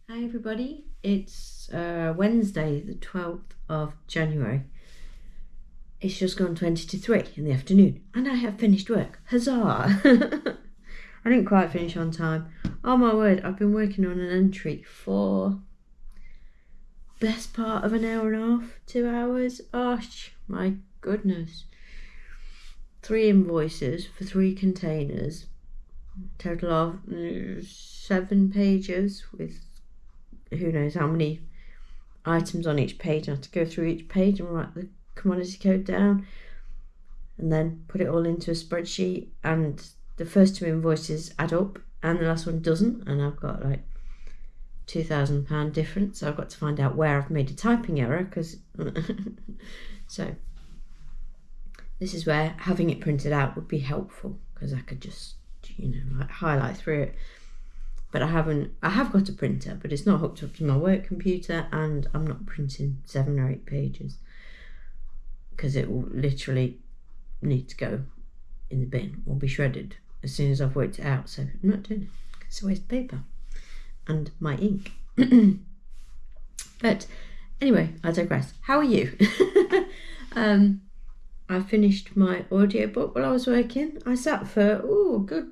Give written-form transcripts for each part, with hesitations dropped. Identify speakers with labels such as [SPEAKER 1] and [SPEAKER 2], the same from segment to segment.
[SPEAKER 1] Hi everybody, it's Wednesday the 12th of January. It's just gone 20 to 3 in the afternoon and I have finished work. Huzzah! I didn't quite finish on time. Oh my word, I've been working on an entry for best part of an hour and a half, 2 hours. Oh my goodness. 3 invoices for 3 containers, total of 7 pages with who knows how many items on each page. I have to go through each page and write the commodity code down and then put it all into a spreadsheet, and the first 2 invoices add up and the last one doesn't, and I've got like £2,000 difference, so I've got to find out where I've made a typing error, because so this is where having it printed out would be helpful, because I could just, like highlight through it. But I have got a printer, but it's not hooked up to my work computer, and I'm not printing 7 or 8 pages because it will literally need to go in the bin or be shredded as soon as I've worked it out. So I'm not doing it. It's a waste of paper and my ink. But anyway, I digress. How are you? I finished my audiobook while I was working. I sat for a good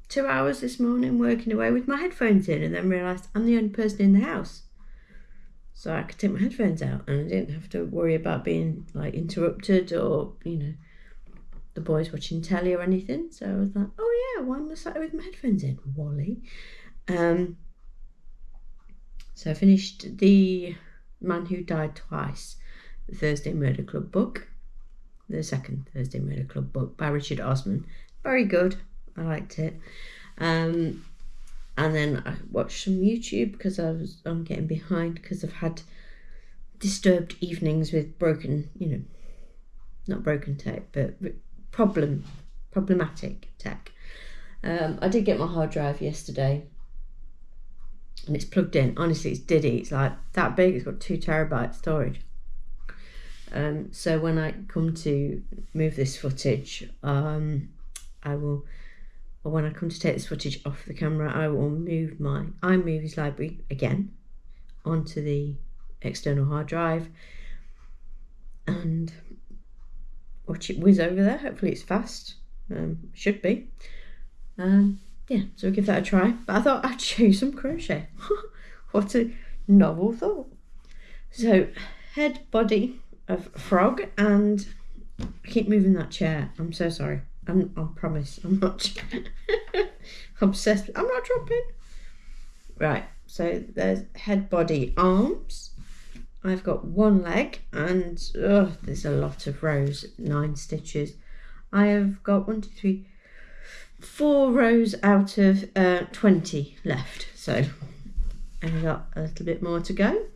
[SPEAKER 1] 2 hours this morning working away with my headphones in, and then realised I'm the only person in the house, so I could take my headphones out and I didn't have to worry about being like interrupted or the boys watching telly or anything. So I was like, oh yeah, why am I sat with my headphones in, Wally? So I finished The Man Who Died Twice, the Thursday Murder Club book, the second Thursday Murder Club book by Richard Osman. Very good. I liked it. And then I watched some YouTube because I'm getting behind because I've had disturbed evenings with broken, not broken tech, but problematic tech. I did get my hard drive yesterday and it's plugged in. Honestly, it's diddy. It's like that big. It's got 2 terabyte storage. So when I come to move this footage, when I come to take this footage off the camera, I will move my iMovies library again onto the external hard drive and watch it whiz over there. Hopefully it's fast. Should be. Yeah, so we'll give that a try. But I thought I'd show you some crochet. What a novel thought. So, head, body of frog, and I keep moving that chair. I'm so sorry. I promise I'm not obsessed. I'm not dropping. Right, so there's head, body, arms. I've got 1 leg and there's a lot of rows, 9 stitches. I have got 4 rows out of 20 left, so I've got a little bit more to go.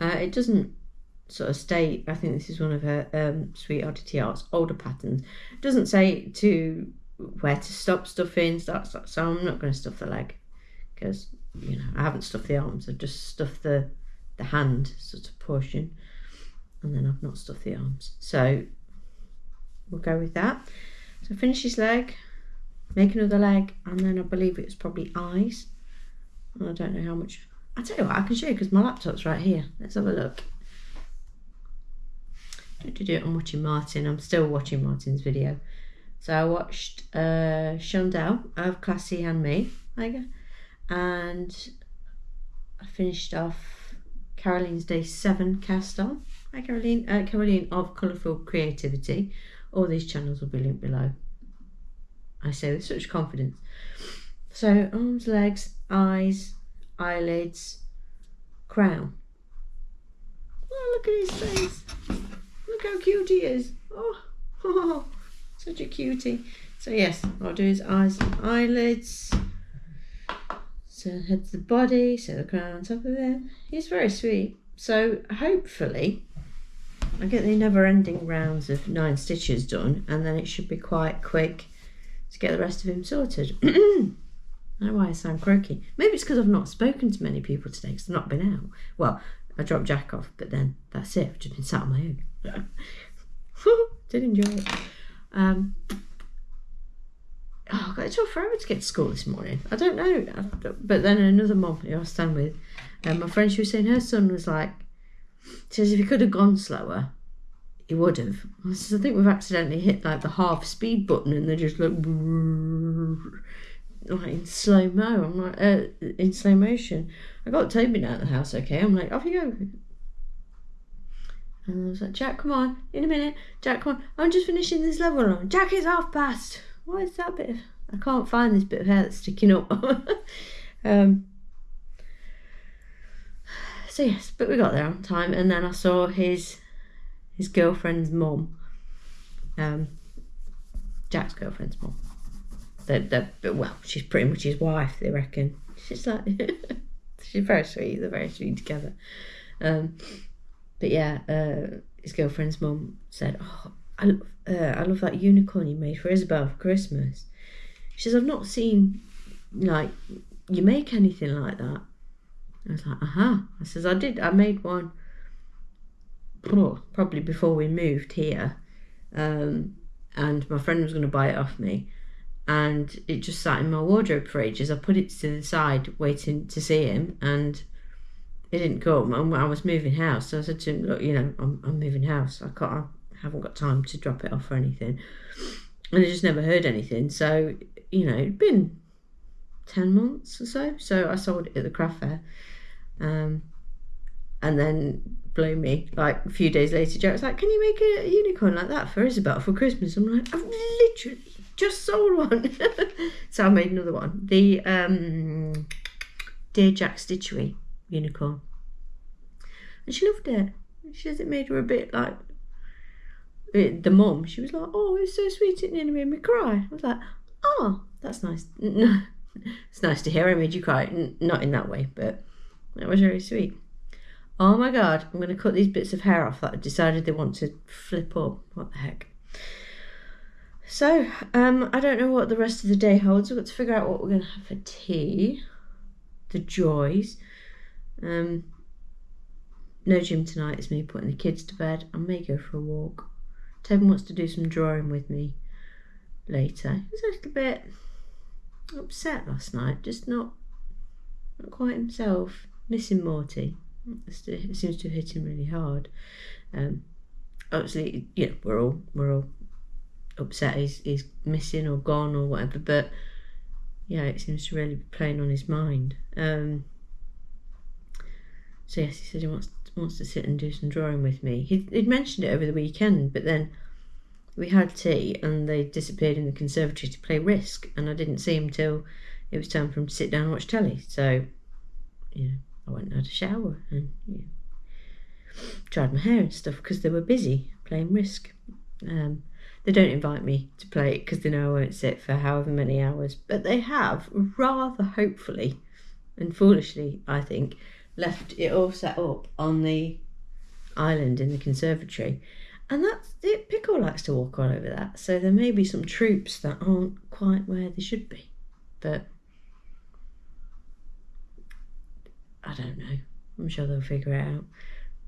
[SPEAKER 1] It doesn't sort of stay. I think this is one of her Sweet Oddity Art's older patterns. It doesn't say to where to stop stuffing, so I'm not going to stuff the leg, because I haven't stuffed the arms. I've just stuffed the hand sort of portion, and then I've not stuffed the arms, so we'll go with that. So finish this leg, make another leg, and then I believe it's probably eyes. I don't know how much. I'll tell you what, I can show you because my laptop's right here. Let's have a look. I'm watching Martin. I'm still watching Martin's video. So I watched Shondell of Classy and Me. There you go. And I finished off Caroline's Day 7 cast on. Hi Caroline. Caroline of Colourful Creativity. All these channels will be linked below. I say with such confidence. So arms, legs, eyes, eyelids, crown. Oh, look at his face. Look how cute he is. Oh, such a cutie. So yes, I'll do his eyes and eyelids. So head's the body, so the crown on top of him. He's very sweet. So hopefully I get the never-ending rounds of 9 stitches done, and then it should be quite quick to get the rest of him sorted. I don't know why I sound croaky. Maybe it's because I've not spoken to many people today because I've not been out. Well, I dropped Jack off, but then that's it. I've just been sat on my own. Did enjoy it. Oh, I've got it took forever to get to school this morning. I don't know. But then another mum who I stand with, my friend, she was saying her son was like, says if he could have gone slower, he would have. I says, I think we've accidentally hit like the half speed button and they're just like in slow mo. I'm like, in slow motion. I got Toby out of the house, okay. I'm like, off you go. And I was like, Jack, come on, in a minute. Jack, come on, I'm just finishing this level. Jack, it's half past. Why is that bit of... I can't find this bit of hair that's sticking up. So yes, but we got there on time. And then I saw his girlfriend's mum. Jack's girlfriend's mum. Well, she's pretty much his wife, they reckon. She's like... she's very sweet. They're very sweet together. But yeah, his girlfriend's mum said, oh, I love that unicorn you made for Isabel for Christmas. She says, I've not seen, like, you make anything like that. I was like, I says, I made one probably before we moved here. And my friend was going to buy it off me. And it just sat in my wardrobe for ages. I put it to the side waiting to see him, and it didn't come. And I was moving house, so I said to him, look, you know, I'm moving house. I haven't got time to drop it off or anything. And I just never heard anything. So, you know, it'd been 10 months or so. So I sold it at the craft fair. And then, blow me, like a few days later, Jack was like, can you make a unicorn like that for Isabel for Christmas? I'm like, I've literally just sold one. So I made another one. The Dear Jack Stitchery unicorn. And she loved it. She says it made her a bit like the mum. She was like, oh, it was so sweet, it nearly made me cry. I was like, oh, that's nice. It's nice to hear I made you cry. Not in that way, but that was very sweet. Oh my god, I'm going to cut these bits of hair off that I decided they want to flip up. What the heck. So, I don't know what the rest of the day holds. We've got to figure out what we're going to have for tea. The joys. No gym tonight. It's me putting the kids to bed. I may go for a walk. Toby wants to do some drawing with me later. He was a little bit upset last night. Just not quite himself. Missing Morty. It seems to have hit him really hard. Obviously, you know, we're all upset he's missing or gone or whatever, but yeah, it seems to really be playing on his mind. So yes, he said he wants to sit and do some drawing with me. He'd mentioned it over the weekend, but then we had tea and they disappeared in the conservatory to play Risk, and I didn't see him till it was time for him to sit down and watch telly. So, you know, I went and had a shower and dried my hair and stuff because they were busy playing Risk. They don't invite me to play it because they know I won't sit for however many hours, but they have rather hopefully and foolishly, I think, left it all set up on the island in the conservatory, and that's it. Pickle likes to walk all over that, so there may be some troops that aren't quite where they should be, but I don't know. I'm sure they'll figure it out.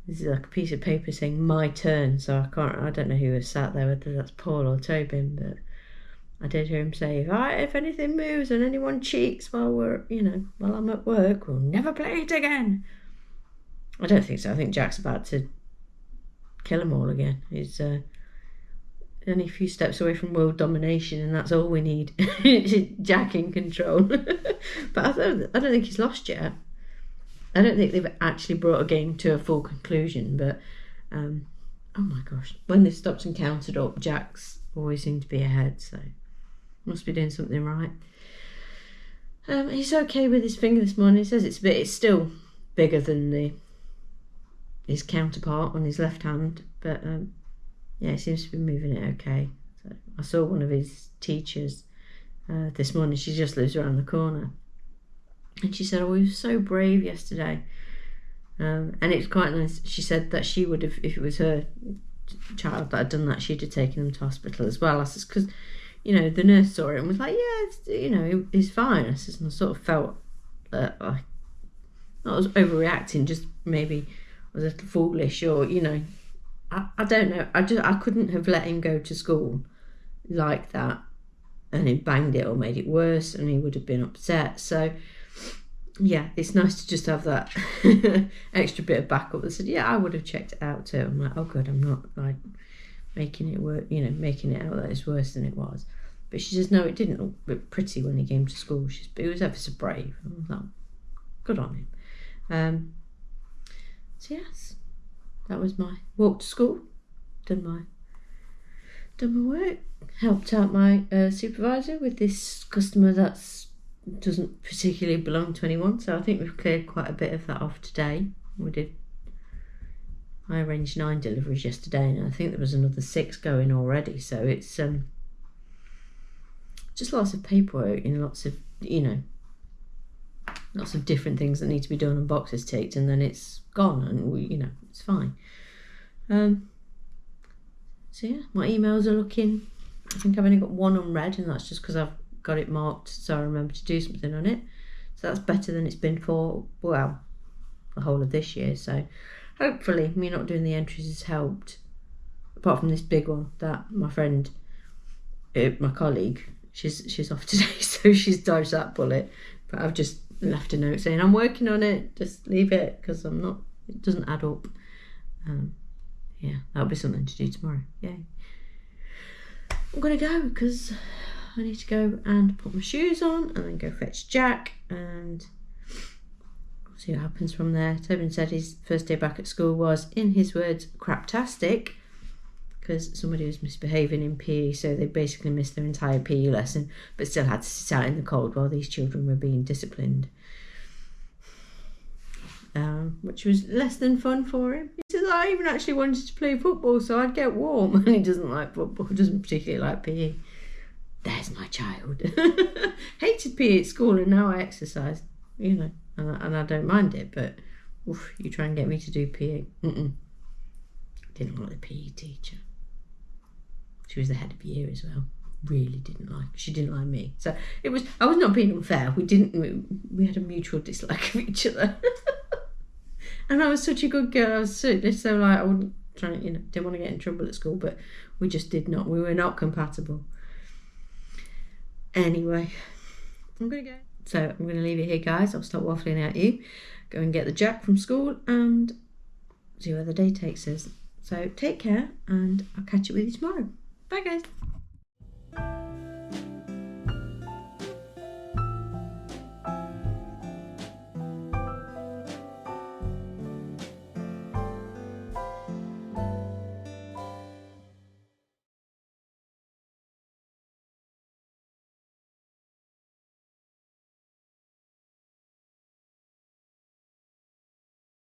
[SPEAKER 1] This is like a piece of paper saying my turn, so I don't know who was sat there, whether that's Paul or Tobin, but I did hear him say, if anything moves and anyone cheats while I'm at work, we'll never play it again. I don't think so. I think Jack's about to kill them all again. He's only a few steps away from world domination, and that's all we need. Jack in control. But I don't think he's lost yet. I don't think they've actually brought a game to a full conclusion, but oh my gosh, when they've stopped and counted up, Jack's always seemed to be ahead, so must be doing something right. He's okay with his finger this morning. He says it's still bigger than his counterpart on his left hand, but yeah, he seems to be moving it okay. So I saw one of his teachers this morning. She just lives around the corner. And she said, oh, he was so brave yesterday. And it's quite nice. She said that she would have, if it was her child that had done that, she'd have taken him to hospital as well. I said, because, you know, the nurse saw it and was like, yeah, he's fine. I said, and I sort of felt that I was overreacting, just maybe was a little foolish, or, you know, I don't know. I couldn't have let him go to school like that and he banged it or made it worse, and he would have been upset. So yeah, it's nice to just have that extra bit of backup that said, yeah, I would have checked it out too. I'm like, oh good, I'm not like making it work, you know, making it out that it's worse than it was. But she says, no, it didn't look pretty when he came to school. But he was ever so brave. I was like, good on him. So yes, that was my walk to school. Done my work. Helped out my supervisor with this customer that's doesn't particularly belong to anyone. So I think we've cleared quite a bit of that off today. I arranged 9 deliveries yesterday, and I think there was another 6 going already. So it's just lots of paperwork and lots of, you know, lots of different things that need to be done and boxes ticked, and then it's gone, and you know, it's fine. So yeah, my emails are looking, I think I've only got 1 unread, and that's just because I've got it marked so I remember to do something on it. So that's better than it's been for, well, the whole of this year. So hopefully me not doing the entries has helped, apart from this big one that my friend, my colleague, she's off today, so she's dodged that bullet. But I've just left a note saying I'm working on it, just leave it, because it doesn't add up. Yeah, that'll be something to do tomorrow. Yay. I'm gonna go because I need to go and put my shoes on and then go fetch Jack, and we'll see what happens from there. Tobin said his first day back at school was, in his words, craptastic, because somebody was misbehaving in PE, so they basically missed their entire PE lesson, but still had to sit out in the cold while these children were being disciplined. Which was less than fun for him. He says, I even actually wanted to play football so I'd get warm. And he doesn't like football, doesn't particularly like PE. There's my child. Hated PE at school, and now I exercise, you know, and I don't mind it, but oof, you try and get me to do PE. Didn't like the PE teacher. She was the head of year as well. Really she didn't like me. So I was not being unfair. We had a mutual dislike of each other. And I was such a good girl. I was so like, I wouldn't try, you know, didn't want to get in trouble at school, but we were not compatible. Anyway, I'm gonna go. So I'm gonna leave it here, guys. I'll stop waffling at you. Go and get the Jack from school and see where the day takes us. So take care, and I'll catch up with you tomorrow. Bye, guys.